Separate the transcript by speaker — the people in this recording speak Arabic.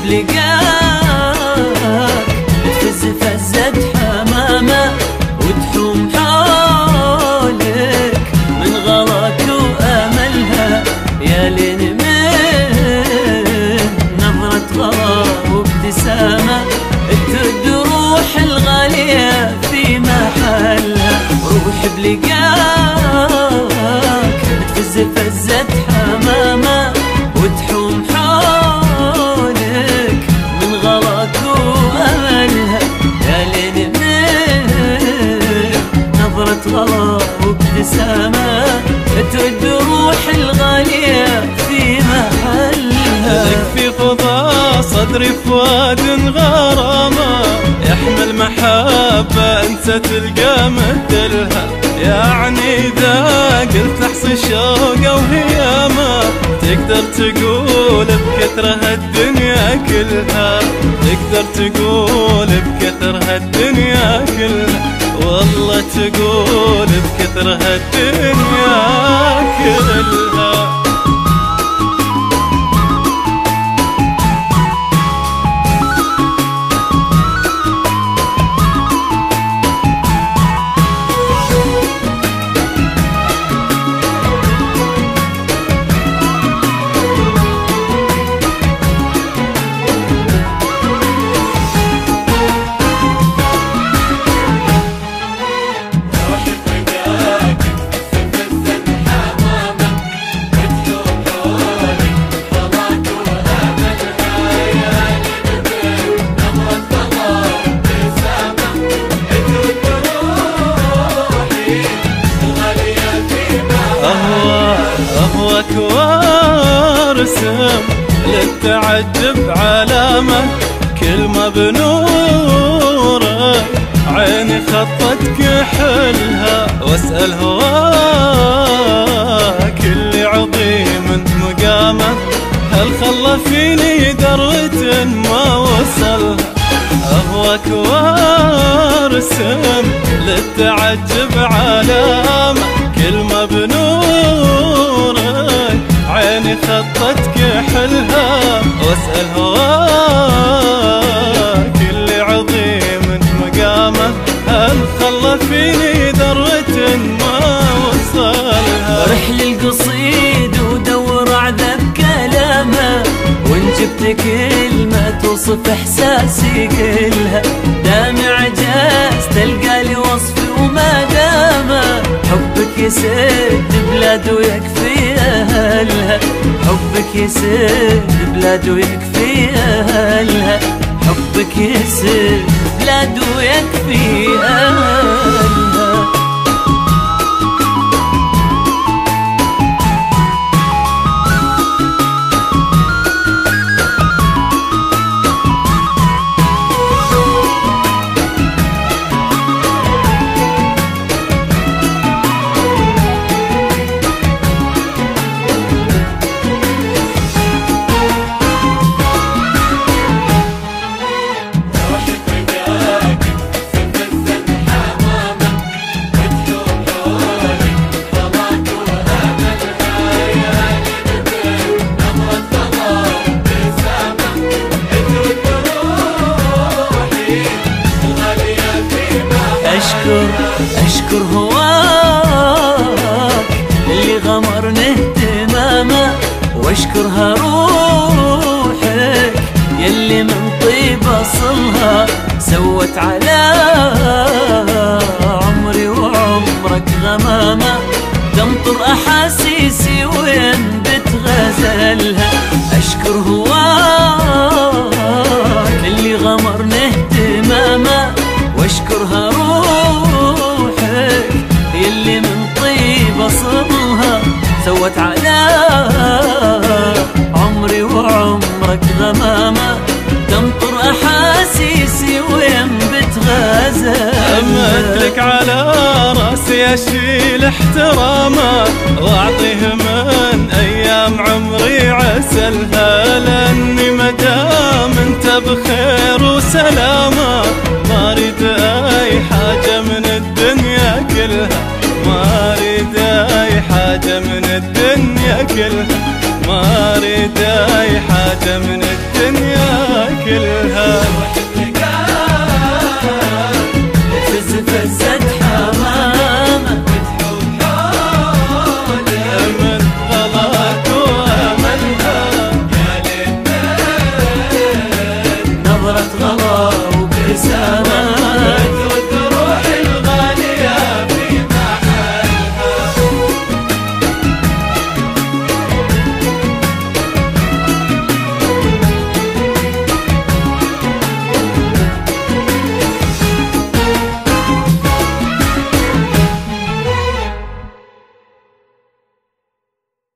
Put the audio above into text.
Speaker 1: بلقاك تفز فزة حمامة وتحوم حولك من غلاك واملها، يا لين من نظرة غرام وابتسامة تهد روح الغالية في محلها. روح بلقاك تفز فزة حمامة وتحوم حولك من غلاك واملها، يا لين من نظرة غلا وابتسامة تهد روح الغالية في محلها.
Speaker 2: لك في فضاء صدري فؤاد غرامة يحمل محبة انت تلقى مثلها، يعني اذا قلت لحظة شوقة وهيامة تقدر تقول بكثرها الدنيا كلها، تقدر تقول بكثرها الدنيا كلها، والله تقول بكثرها الدنيا كلها. أهواك وارسم للتعجب علامة، كل ما بنورك عيني خطت كحلها، واسأل هواك اللي عظيم مقامة هل خلى فيني ذرة ما وصلها. أهواك وارسم للتعجب علامة، كل ما بنورك عيني خطت كحلها، واسأل هواك اللي عظيم مقامه هل خلى فيني ذرة ما وصلها.
Speaker 1: رحل القصيد ودور عذب كلامه، وان جبت كلمة توصف احساسي كلها، دامع جاز تلقى لي وصفي وما دامه، حبك يسد بلاد ويكفي اهلها، حبك يسد بلاد ويكفي اهلها، حبك يسد بلاد ويكفي اهلها. أشكر هواك اللي غمرني اهتمامه، واشكرها روحك يلي من طيب أصلها سوت على عمري وعمرك غمامة، تمطر أحاسيسي وينبت غزلها. أشكر هواك اللي غمرني اهتمامه، واشكرها روحك يلي من طيب أصلها سوت على عمري وعمرك غمامة، تمطر أحاسيسي وينبت غزل.
Speaker 2: أمثلك على راسي أشيل احترامه، وأعطيه من أيام عمري عسلها، لأني مدام أنت بخير وسلامة ما أريد أي حاجة من الدنيا كلها، ما أريد أي حاجة من الدنيا كلها، ما أريد أي حاجة زاد من الدنيا كلها.